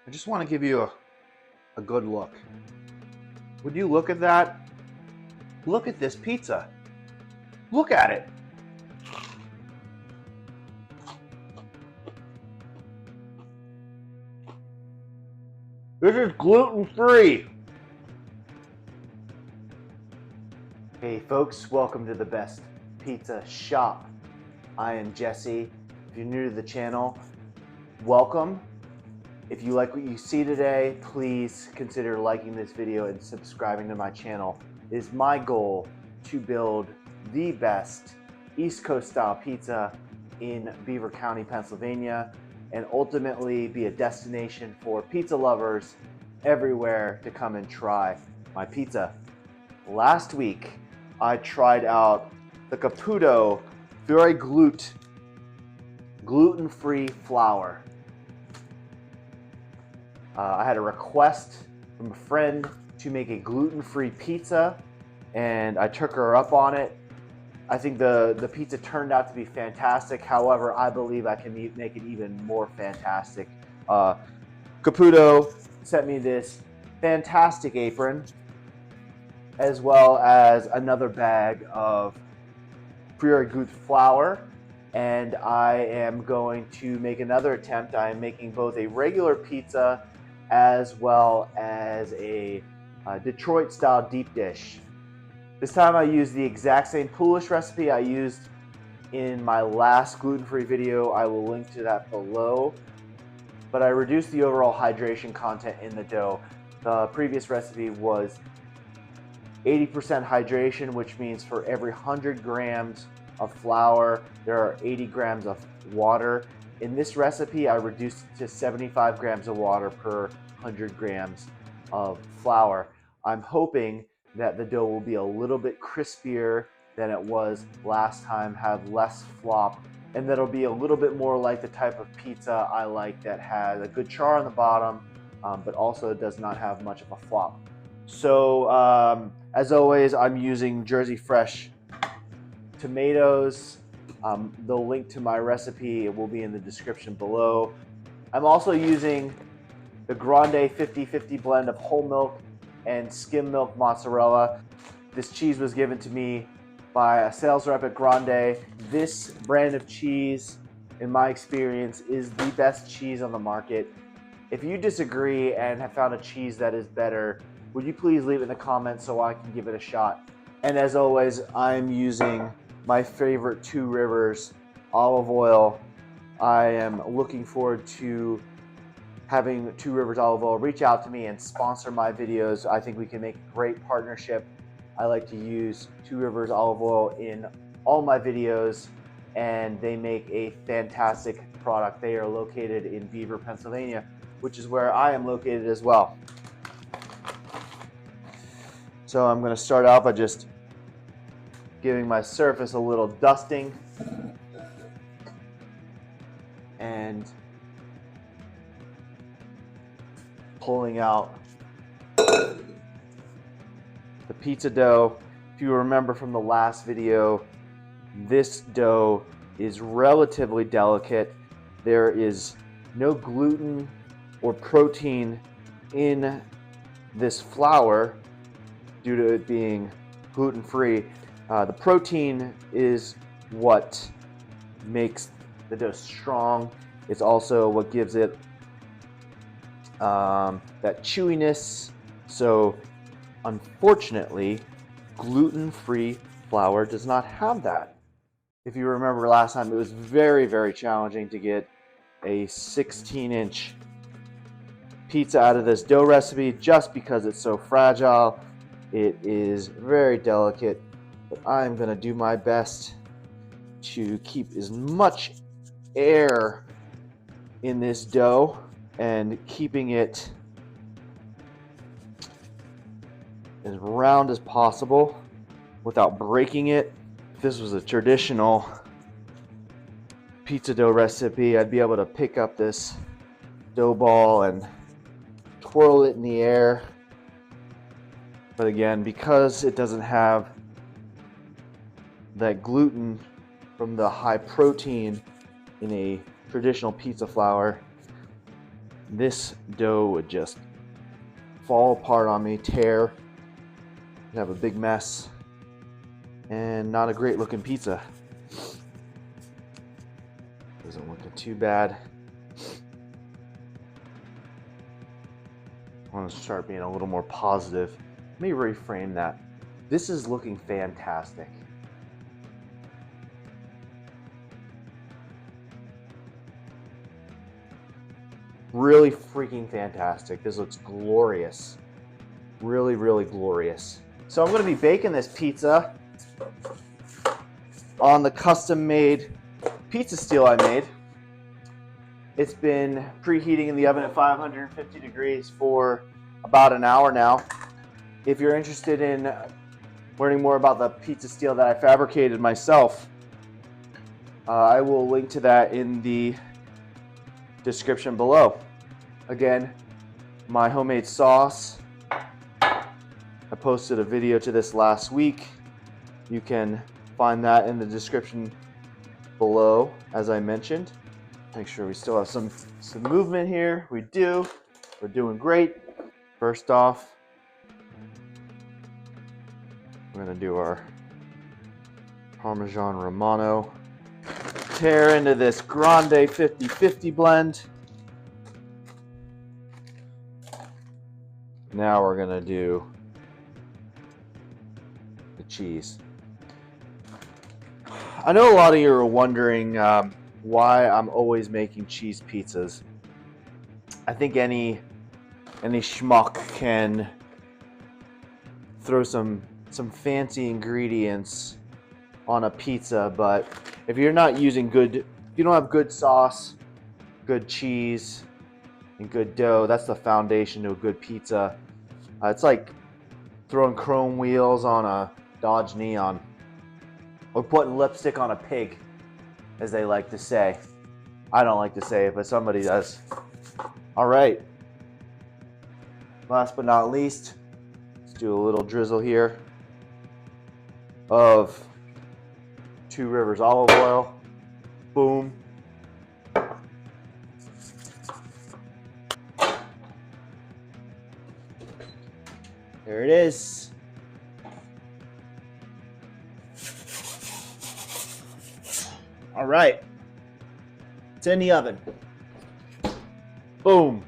I just want to give you a good look. Would you look at that? Look at this pizza. Look at it. This is gluten-free. Hey folks, welcome to the best pizza shop. I am Jesse. If you're new to the channel, welcome. If you like what you see today, please consider liking this video and subscribing to my channel. It is my goal to build the best East Coast style pizza in Beaver County, Pennsylvania, and ultimately be a destination for pizza lovers everywhere to come and try my pizza. Last week, I tried out the Caputo Fiore gluten-free flour. I had a request from a friend to make a gluten-free pizza, and I took her up on it. I think the pizza turned out to be fantastic. However, I believe I can make it even more fantastic. Caputo sent me this fantastic apron, as well as another bag of Fiore gluten flour. And I am going to make another attempt. I am making both a regular pizza as well as a Detroit style deep dish. This time I used the exact same Polish recipe I used in my last gluten-free video. I will link to that below. But I reduced the overall hydration content in the dough. The previous recipe was 80% hydration, which means for every 100 grams of flour, there are 80 grams of water. In this recipe, I reduced it to 75 grams of water per 100 grams of flour. I'm hoping that the dough will be a little bit crispier than it was last time, have less flop, and that it'll be a little bit more like the type of pizza I like, that has a good char on the bottom, but also does not have much of a flop. So as always, I'm using Jersey Fresh tomatoes. The link to my recipe will be in the description below. I'm also using the Grande 50-50 blend of whole milk and skim milk mozzarella. This cheese was given to me by a sales rep at Grande. This brand of cheese, in my experience, is the best cheese on the market. If you disagree and have found a cheese that is better, would you please leave it in the comments so I can give it a shot? And as always, I'm using my favorite Two Rivers olive oil. I am looking forward to having Two Rivers olive oil reach out to me and sponsor my videos. I think we can make a great partnership. I like to use Two Rivers olive oil in all my videos, and they make a fantastic product. They are located in Beaver, Pennsylvania, which is where I am located as well. So I'm going to start out by just giving my surface a little dusting and pulling out the pizza dough. If you remember from the last video, this dough is relatively delicate. There is no gluten or protein in this flour due to it being gluten-free. The protein is what makes the dough strong. It's also what gives it that chewiness. So unfortunately, gluten-free flour does not have that. If you remember last time, it was very, very challenging to get a 16-inch pizza out of this dough recipe just because it's so fragile. It is very delicate, but I'm going to do my best to keep as much air in this dough and keeping it as round as possible without breaking it. If this was a traditional pizza dough recipe, I'd be able to pick up this dough ball and twirl it in the air. But again, because it doesn't have that gluten from the high protein in a traditional pizza flour, this dough would just fall apart on me, tear, and have a big mess, and not a great looking pizza. Isn't looking too bad. I want to start being a little more positive. Let me reframe that. This is looking fantastic. Really freaking fantastic. This looks glorious. Really, really glorious. So I'm going to be baking this pizza on the custom-made pizza steel I made. It's been preheating in the oven at 550 degrees for about an hour now. If you're interested in learning more about the pizza steel that I fabricated myself, I will link to that in the description below. Again, my homemade sauce. I posted a video to this last week. You can find that in the description below, as I mentioned. Make sure we still have some movement here. We do. We're doing great. First off, we're going to do our Parmesan Romano. Tear into this Grande 50-50 blend. Now we're going to do the cheese. I know a lot of you are wondering why I'm always making cheese pizzas. I think any schmuck can throw some fancy ingredients on a pizza, but if you're not using if you don't have good sauce, good cheese, and good dough, that's the foundation to a good pizza. It's like throwing chrome wheels on a Dodge Neon, or putting lipstick on a pig, as they like to say. I don't like to say it, but somebody does. All right. Last but not least, let's do a little drizzle here of 2 Rivers olive oil. Boom. There it is. All right. It's in the oven. Boom.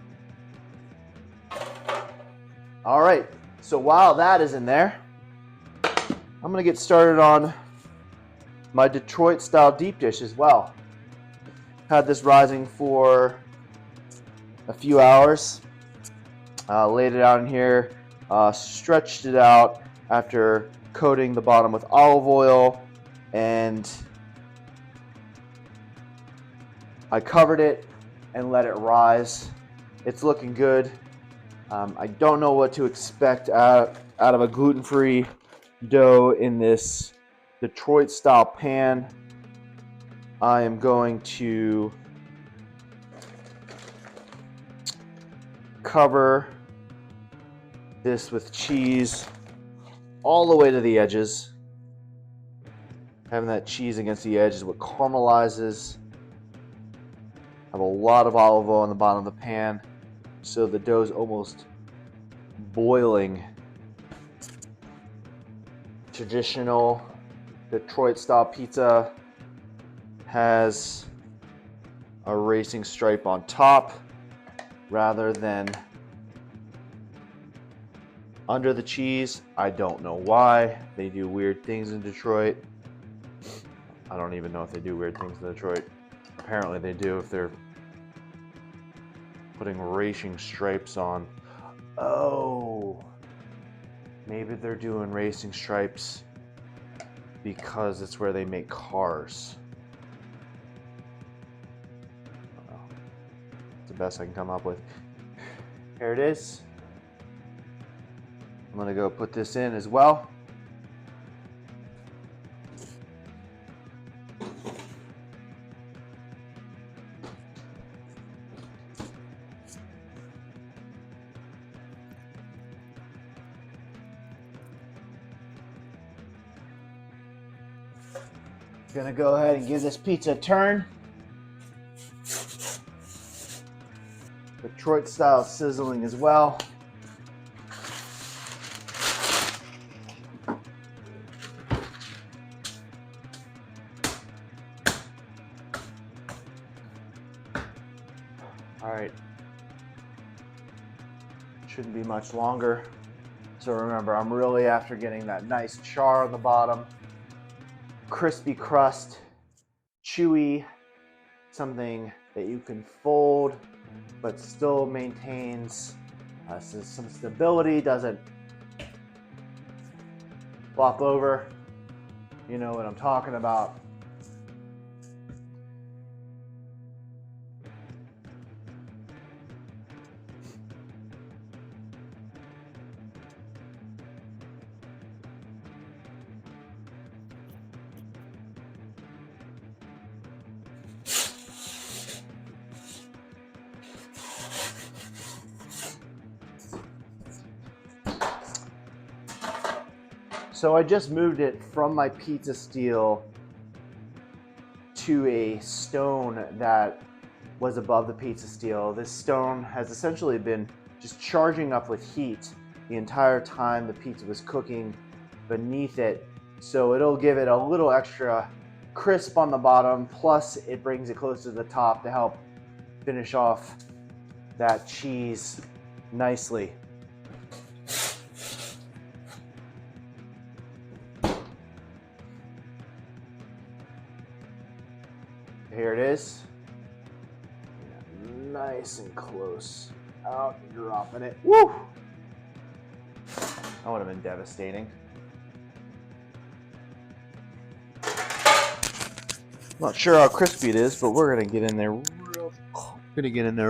All right. So while that is in there, I'm going to get started on my Detroit style deep dish as well. Had this rising for a few hours. Laid it out in here. Stretched it out after coating the bottom with olive oil, and I covered it and let it rise. It's looking good. I don't know what to expect out of a gluten-free dough in this Detroit style pan. I am going to cover this with cheese all the way to the edges. Having that cheese against the edge is what caramelizes. I have a lot of olive oil on the bottom of the pan, so the dough is almost boiling. Traditional Detroit style pizza has a racing stripe on top rather than under the cheese. I don't know why. They do weird things in Detroit. I don't even know if they do weird things in Detroit. Apparently they do if they're putting racing stripes on. Oh, maybe they're doing racing stripes because it's where they make cars. I don't know. It's the best I can come up with. Here it is. I'm gonna go put this in as well. Gonna go ahead and give this pizza a turn. The Detroit style sizzling as well. All right, shouldn't be much longer. So remember, I'm really after getting that nice char on the bottom, crispy crust, chewy, something that you can fold but still maintains some stability, doesn't flop over. You know what I'm talking about. So I just moved it from my pizza steel to a stone that was above the pizza steel. This stone has essentially been just charging up with heat the entire time the pizza was cooking beneath it. So it'll give it a little extra crisp on the bottom, plus it brings it close to the top to help finish off that cheese nicely. Here it is. Nice and close. Out, dropping it. Woo! That would have been devastating. Not sure how crispy it is, but we're gonna get in there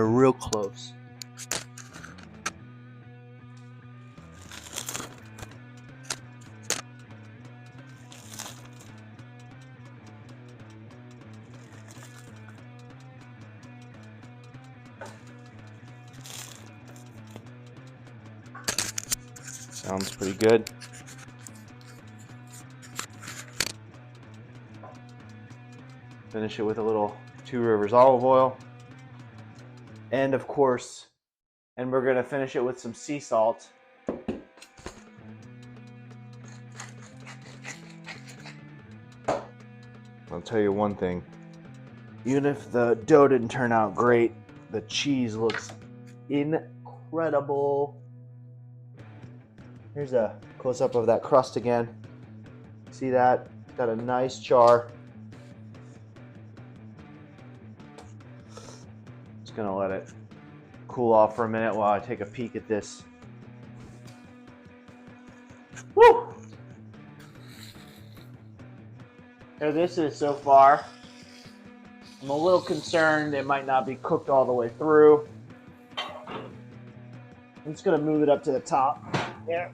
real close. Sounds pretty good. Finish it with a little 2 Rivers olive oil. And of course, we're gonna finish it with some sea salt. I'll tell you one thing. Even if the dough didn't turn out great, the cheese looks incredible. Here's a close-up of that crust again. See that? It's got a nice char. Just gonna let it cool off for a minute while I take a peek at this. Woo! There this is so far. I'm a little concerned it might not be cooked all the way through. I'm just gonna move it up to the top. There.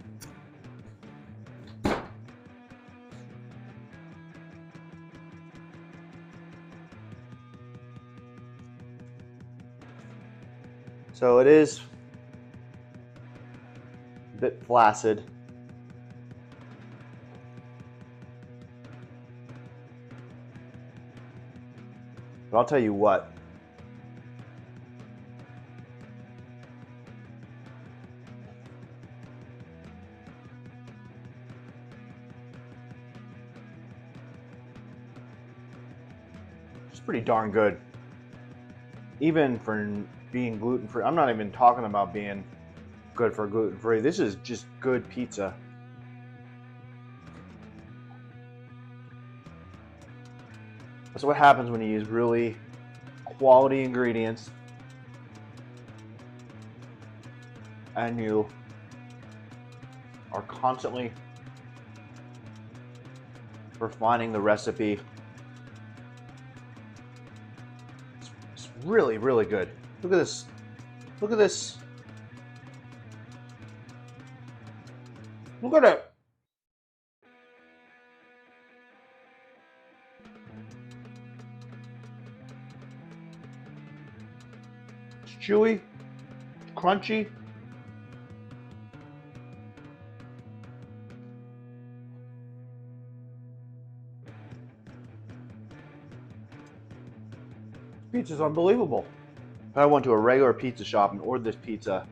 So it is a bit flaccid. But I'll tell you what. It's pretty darn good. Even for being gluten-free. I'm not even talking about being good for gluten-free. This is just good pizza. That's what happens when you use really quality ingredients and you are constantly refining the recipe. It's really, really good. Look at this. Look at this. Look at it. It's chewy, crunchy. Pizza's unbelievable. If I went to a regular pizza shop and ordered this pizza,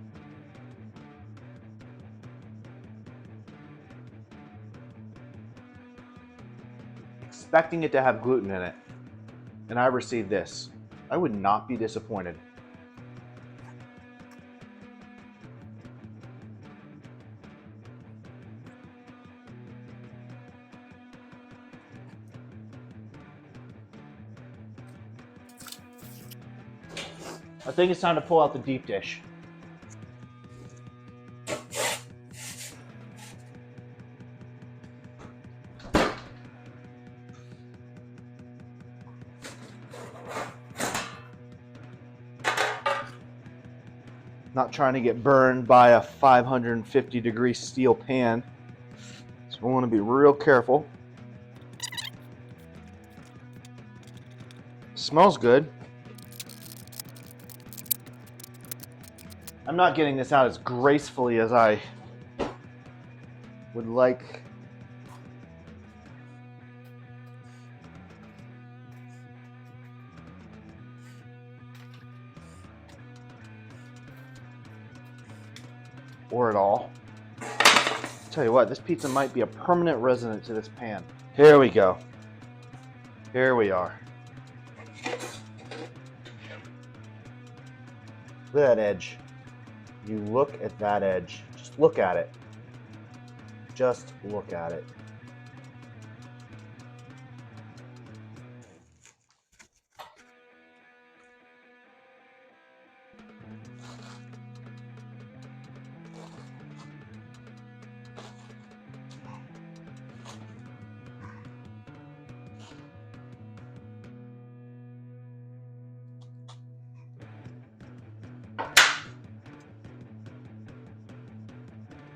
expecting it to have gluten in it, and I received this, I would not be disappointed. I think it's time to pull out the deep dish. Not trying to get burned by a 550-degree steel pan, so I want to be real careful. Smells good. I'm not getting this out as gracefully as I would like. Or at all. Tell you what, this pizza might be a permanent resident to this pan. Here we go. Here we are. Look at that edge. You look at that edge. Just look at it. Just look at it.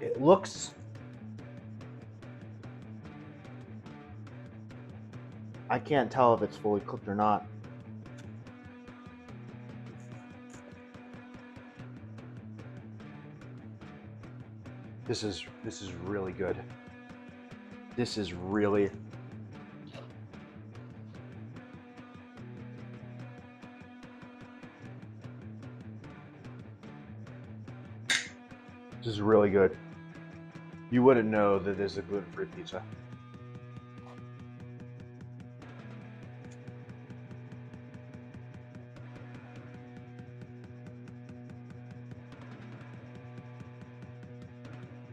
It looks, I can't tell if it's fully cooked or not. This is really good. This is really good. You wouldn't know that this is a gluten-free pizza.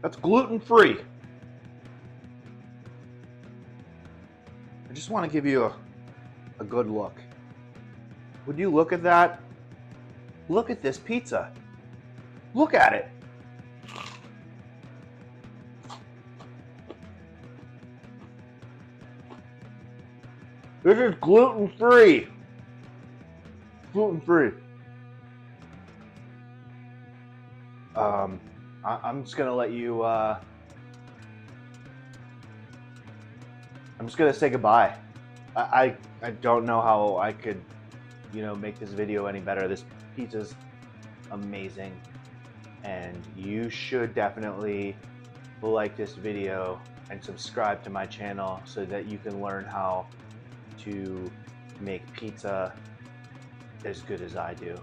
That's gluten-free. I just want to give you a good look. Would you look at that? Look at this pizza. Look at it. This is gluten-free. Gluten-free. I'm just gonna let you. I'm just gonna say goodbye. I don't know how I could, make this video any better. This pizza's amazing, and you should definitely like this video and subscribe to my channel so that you can learn how to make pizza as good as I do.